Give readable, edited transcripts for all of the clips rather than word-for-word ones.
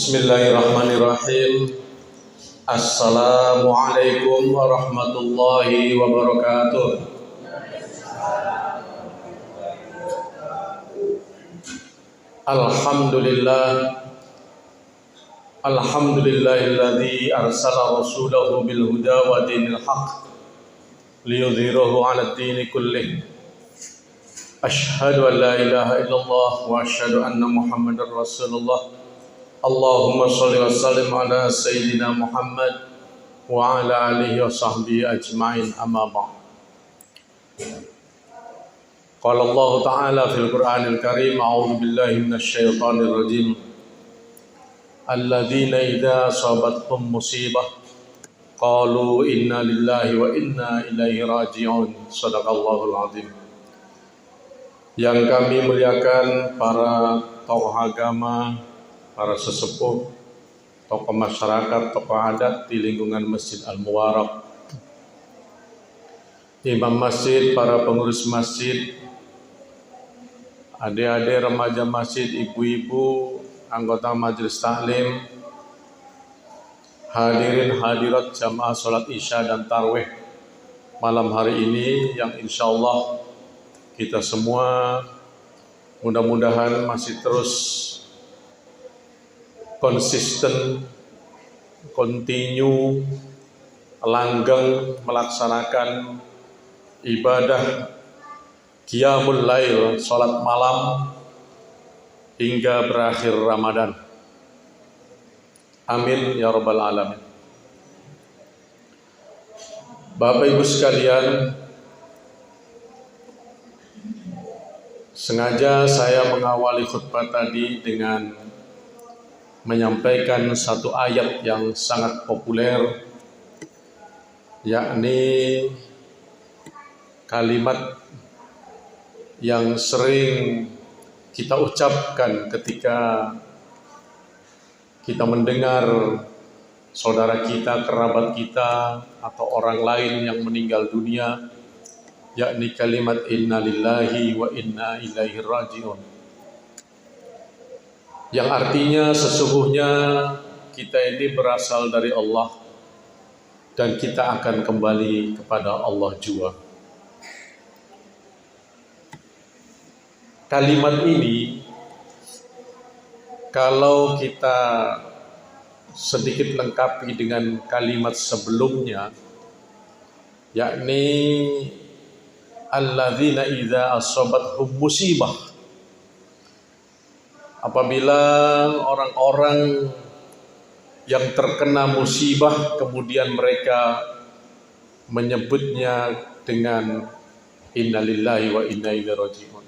Bismillahirrahmanirrahim. Assalamualaikum warahmatullahi wabarakatuh. Alhamdulillahilladzi arsala rasulahu bil huda wa dinil haqq liyudhhirahu 'alad dini kullih. Asyhadu an la ilaha illallah wa asyhadu anna Muhammadar Rasulullah. Allahumma sholli wa sallim ala sayyidina Muhammad wa ala alihi wa sahbihi ajma'in, amma ba'd. Qala Allah Ta'ala fil Qur'anil Karim, a'udzu billahi minasy syaithanir rajim. Alladzina idza asabathum musibah qalu inna lillahi wa inna ilaihi raji'un. Shadaqallahul azim. Yang kami muliakan para tokoh agama, para sesepuh, tokoh masyarakat, tokoh adat di lingkungan Masjid Al-Mubarak, imam masjid, para pengurus masjid, adik-adik remaja masjid, ibu-ibu, anggota majelis taklim, hadirin hadirat jamaah sholat isya dan tarawih malam hari ini, yang insya Allah kita semua mudah-mudahan masih terus konsisten, continue, langgeng melaksanakan ibadah qiyamul lail, salat malam hingga berakhir Ramadan. Amin ya rabbal alamin. Bapak Ibu sekalian, sengaja saya mengawali khutbah tadi dengan menyampaikan satu ayat yang sangat populer, yakni kalimat yang sering kita ucapkan ketika kita mendengar saudara kita, kerabat kita, atau orang lain yang meninggal dunia, yakni kalimat inna lillahi wa inna ilaihi raji'un, yang artinya sesungguhnya kita ini berasal dari Allah dan kita akan kembali kepada Allah juga. Kalimat ini kalau kita sedikit lengkapi dengan kalimat sebelumnya, yakni alladzina idza asabathum musibah, apabila orang-orang yang terkena musibah kemudian mereka menyebutnya dengan innalillahi wa inna ilaihi raji'un.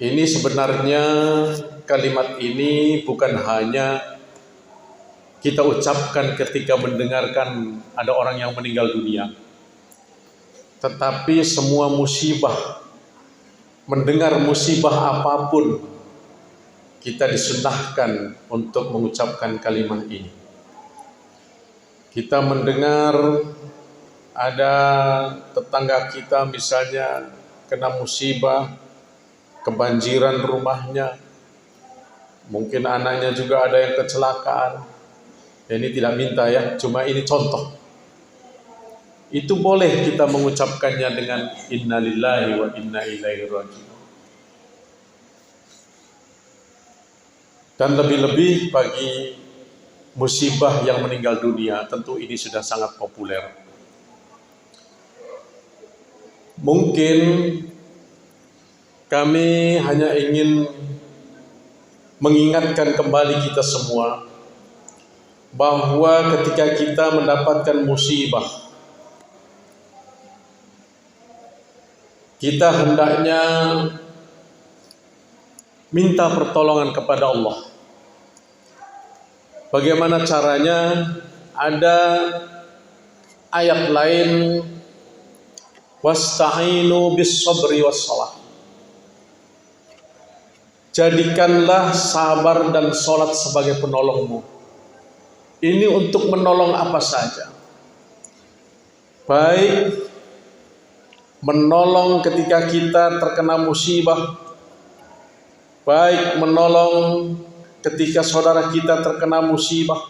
Ini sebenarnya kalimat ini bukan hanya kita ucapkan ketika mendengarkan ada orang yang meninggal dunia, tetapi semua musibah, mendengar musibah apapun, kita disunahkan untuk mengucapkan kalimat ini. Kita mendengar ada tetangga kita misalnya kena musibah, kebanjiran rumahnya, mungkin anaknya juga ada yang kecelakaan. Ini tidak minta ya, cuma ini contoh. Itu boleh kita mengucapkannya dengan innalillahi wa inna ilaihi raji'un. Dan lebih-lebih bagi musibah yang meninggal dunia, tentu ini sudah sangat populer. Mungkin kami hanya ingin mengingatkan kembali kita semua bahwa ketika kita mendapatkan musibah, kita hendaknya minta pertolongan kepada Allah. Bagaimana caranya? Ada ayat lain, wasta'inu bis sabri was shalah. Jadikanlah sabar dan sholat sebagai penolongmu. Ini untuk menolong apa saja, baik menolong ketika kita terkena musibah, baik menolong ketika saudara kita terkena musibah,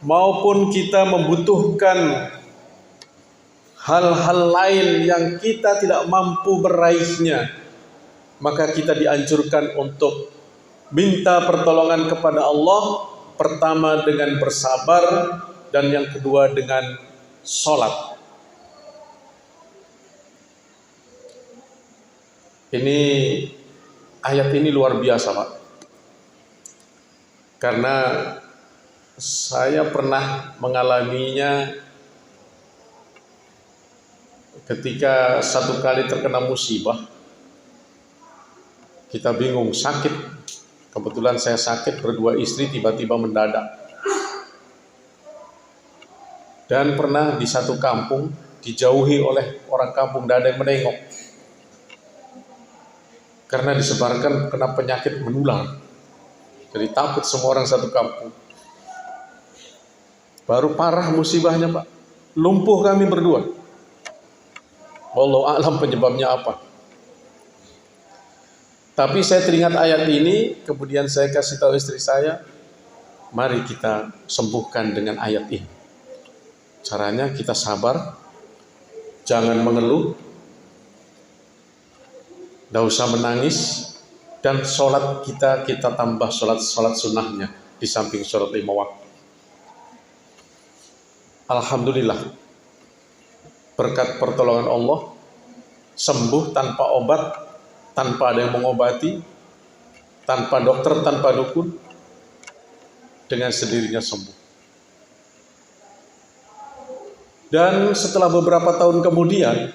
maupun kita membutuhkan hal-hal lain yang kita tidak mampu meraihnya, maka kita dianjurkan untuk minta pertolongan kepada Allah, pertama dengan bersabar, dan yang kedua dengan sholat. Ini ayat ini luar biasa, Pak, karena saya pernah mengalaminya ketika satu kali terkena musibah. Kita bingung, sakit. Kebetulan saya sakit, berdua istri tiba-tiba mendadak. Dan pernah di satu kampung dijauhi oleh orang kampung, tidak ada yang menengok. Karena disebarkan kena penyakit menular. Jadi takut semua orang satu kampung. Baru parah musibahnya, Pak. Lumpuh kami berdua. Wallahu a'lam penyebabnya apa. Tapi saya teringat ayat ini, kemudian saya kasih tahu istri saya, mari kita sembuhkan dengan ayat ini. Caranya kita sabar, jangan mengeluh, tidak usah menangis, dan sholat kita tambah sholat sunnahnya di samping sholat 5 waktu. Alhamdulillah, berkat pertolongan Allah, sembuh tanpa obat, tanpa ada yang mengobati, tanpa dokter, tanpa dukun, dengan sendirinya sembuh. Dan setelah beberapa tahun kemudian,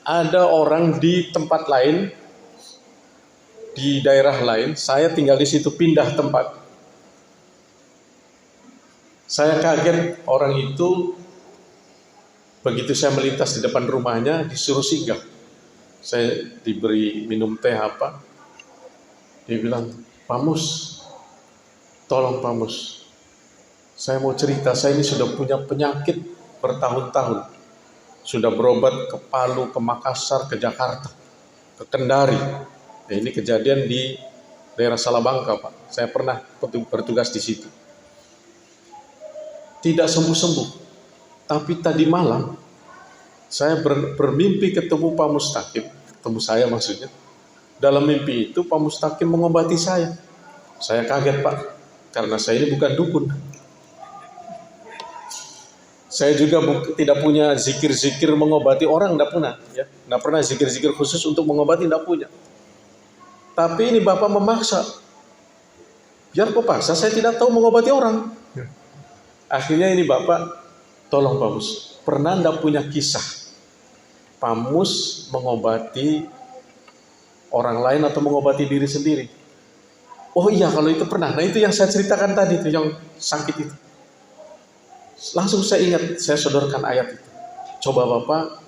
ada orang di tempat lain, di daerah lain, saya tinggal di situ, pindah tempat. Saya kaget, orang itu begitu saya melintas di depan rumahnya, disuruh singgah. Saya diberi minum teh apa. Dia bilang, Pak Mus, tolong Pak Mus, saya mau cerita, saya ini sudah punya penyakit bertahun-tahun. Sudah berobat ke Palu, ke Makassar, ke Jakarta, ke Kendari. Nah, ini kejadian di daerah Salabangka, Pak. Saya pernah bertugas di situ. Tidak sembuh-sembuh. Tapi tadi malam saya bermimpi ketemu Pak Mustaqim, ketemu saya maksudnya. Dalam mimpi itu Pak Mustaqim mengobati saya. Saya kaget, Pak, karena saya ini bukan dukun. Saya juga tidak punya zikir-zikir mengobati orang, tidak pernah. Ya. Tidak pernah zikir-zikir khusus untuk mengobati, tidak punya. Tapi ini Bapak memaksa. Biar kok paksa, saya tidak tahu mengobati orang. Akhirnya ini Bapak, tolong Pak Mus, pernah tidak punya kisah Pak Mus mengobati orang lain atau mengobati diri sendiri? Oh iya, kalau itu pernah. Nah itu yang saya ceritakan tadi, itu yang sakit itu. Langsung saya ingat, saya sodorkan ayat itu. Coba Bapak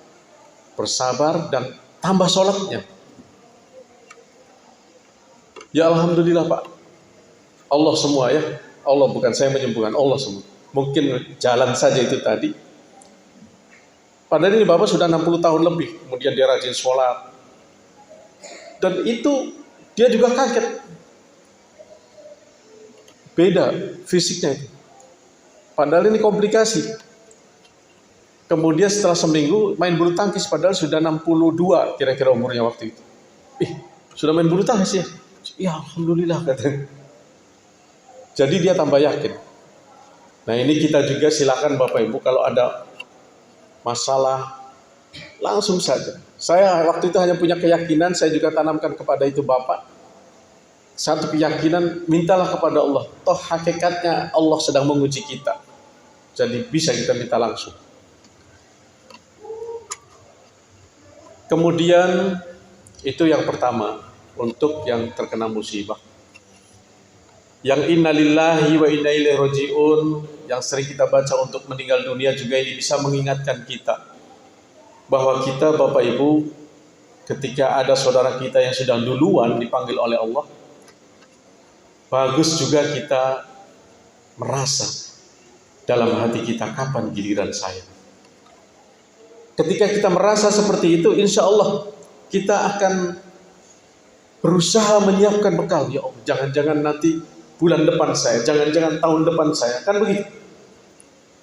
bersabar dan tambah sholatnya. Ya Alhamdulillah, Pak. Allah semua ya. Allah, bukan saya menyembuhkan, Allah semua. Mungkin jalan saja itu tadi. Padahal ini Bapak sudah 60 tahun lebih. Kemudian dia rajin sholat. Dan itu dia juga kaget. Beda fisiknya itu. Padahal ini komplikasi. Kemudian setelah seminggu main bulu tangkis, padahal sudah 62 kira-kira umurnya waktu itu. Sudah main bulu tangkis ya? Ya Alhamdulillah katanya. Jadi dia tambah yakin. Nah ini kita juga silakan Bapak Ibu kalau ada masalah langsung saja. Saya waktu itu hanya punya keyakinan, saya juga tanamkan kepada itu Bapak. Satu keyakinan, mintalah kepada Allah. Toh hakikatnya Allah sedang menguji kita. Jadi bisa kita minta langsung. Kemudian itu yang pertama, untuk yang terkena musibah. Yang innalillahi wa inna ilaihi raji'un, yang sering kita baca untuk meninggal dunia juga ini bisa mengingatkan kita bahwa kita Bapak Ibu, ketika ada saudara kita yang sudah duluan dipanggil oleh Allah, bagus juga kita merasa dalam hati kita, kapan giliran saya. Ketika kita merasa seperti itu, insya Allah kita akan berusaha menyiapkan bekal. Ya Allah, jangan-jangan nanti bulan depan saya, jangan-jangan tahun depan saya, kan begitu.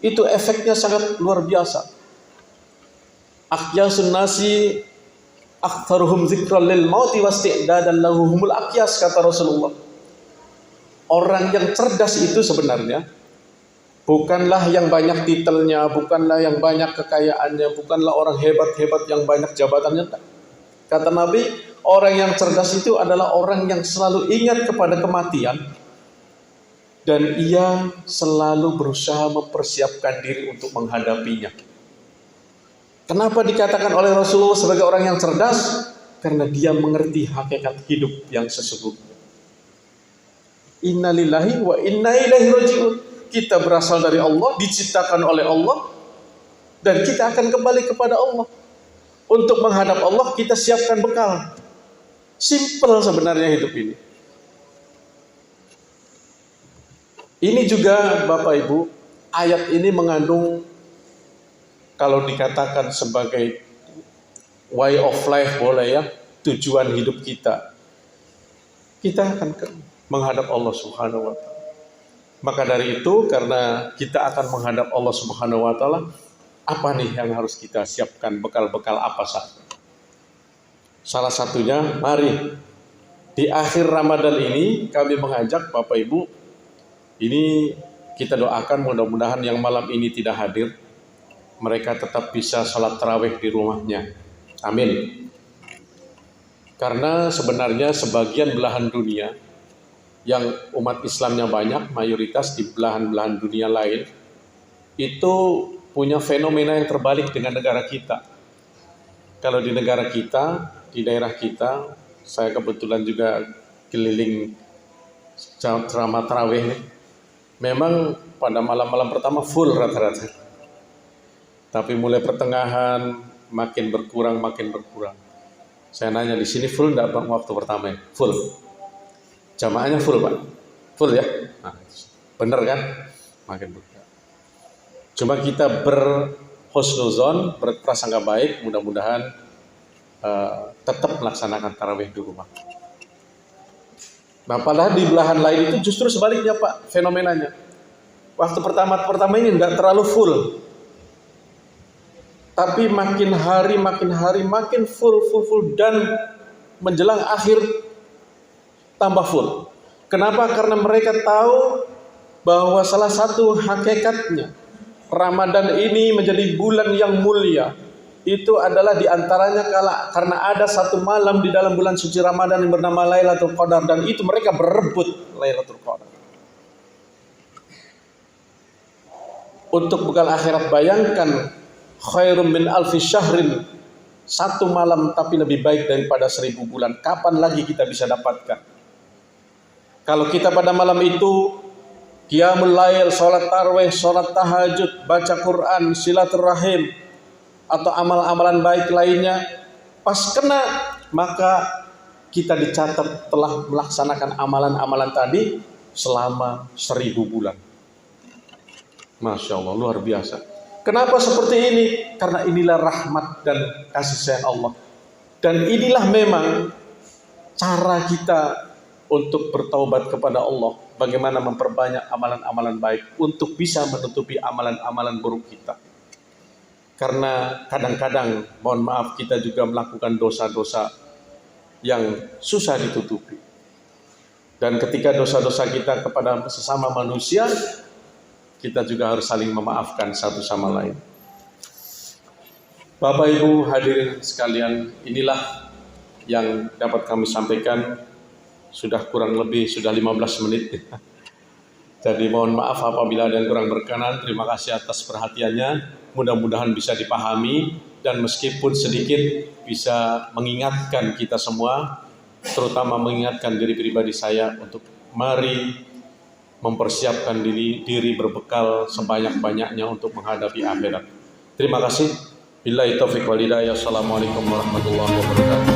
Itu efeknya sangat luar biasa. Aqyasun nasi aktsaruhum dzikran lil mauti wasti'dadan lahumul aqyas, kata Rasulullah. Orang yang cerdas itu sebenarnya bukanlah yang banyak titelnya, bukanlah yang banyak kekayaannya, bukanlah orang hebat-hebat yang banyak jabatannya. Kata Nabi, orang yang cerdas itu adalah orang yang selalu ingat kepada kematian dan ia selalu berusaha mempersiapkan diri untuk menghadapinya. Kenapa dikatakan oleh Rasulullah sebagai orang yang cerdas? Karena dia mengerti hakikat hidup yang sesungguhnya. Inna lillahi wa inna ilaihi raji'un. Kita berasal dari Allah, diciptakan oleh Allah, dan kita akan kembali kepada Allah. Untuk menghadap Allah kita siapkan bekal. Simple sebenarnya hidup ini. Ini juga Bapak Ibu, ayat ini mengandung, kalau dikatakan sebagai way of life boleh ya, tujuan hidup kita. Kita akan menghadap Allah Subhanahu wa Ta'ala. Maka dari itu, karena kita akan menghadap Allah Subhanahu wa Ta'ala, apa nih yang harus kita siapkan, bekal-bekal apa saja? Salah satunya, mari di akhir Ramadan ini kami mengajak Bapak Ibu, ini kita doakan mudah-mudahan yang malam ini tidak hadir, mereka tetap bisa sholat tarawih di rumahnya. Amin. Karena sebenarnya sebagian belahan dunia yang umat Islamnya banyak, mayoritas di belahan-belahan dunia lain, itu punya fenomena yang terbalik dengan negara kita. Kalau di negara kita, di daerah kita, saya kebetulan juga keliling ceramah tarawih nih. Memang pada malam-malam pertama full rata-rata. Tapi mulai pertengahan makin berkurang. Saya nanya, di sini full enggak Bang waktu pertama ya? Full. Jamaahnya full Pak? Full ya? Nah, bener kan? Makin berkurang. Cuma kita berhusnuzon, berprasangka baik, mudah-mudahan tetap melaksanakan tarawih di rumah. Nah, padahal di belahan lain itu justru sebaliknya Pak, fenomenanya. Waktu pertama ini enggak terlalu full. Tapi makin hari makin full dan menjelang akhir tambah full. Kenapa? Karena mereka tahu bahwa salah satu hakikatnya Ramadan ini menjadi bulan yang mulia. Itu adalah diantaranya karena ada satu malam di dalam bulan suci Ramadan yang bernama Lailatul Qadar, dan itu mereka berebut Lailatul Qadar. Untuk bekal akhirat, bayangkan khairum min alfi syahrin, satu malam tapi lebih baik daripada 1000 bulan. Kapan lagi kita bisa dapatkan? Kalau kita pada malam itu qiyamul lail, sholat tarawih, sholat tahajud, baca Quran, silaturahim, atau amal-amalan baik lainnya, pas kena maka kita dicatat telah melaksanakan amalan-amalan tadi selama 1000 bulan. Masya Allah, luar biasa. Kenapa seperti ini? Karena inilah rahmat dan kasih sayang Allah. Dan inilah memang cara kita untuk bertaubat kepada Allah. Bagaimana memperbanyak amalan-amalan baik untuk bisa menutupi amalan-amalan buruk kita. Karena kadang-kadang, mohon maaf, kita juga melakukan dosa-dosa yang susah ditutupi. Dan ketika dosa-dosa kita kepada sesama manusia, kita juga harus saling memaafkan satu sama lain. Bapak Ibu hadirin sekalian, inilah yang dapat kami sampaikan. Sudah kurang lebih 15 menit. Jadi mohon maaf apabila ada yang kurang berkenan. Terima kasih atas perhatiannya. Mudah-mudahan bisa dipahami dan meskipun sedikit bisa mengingatkan kita semua, terutama mengingatkan diri pribadi saya untuk mari mempersiapkan diri berbekal sebanyak-banyaknya untuk menghadapi akhirat. Terima kasih. Billahi taufiq wal hidayah. Assalamualaikum warahmatullahi wabarakatuh.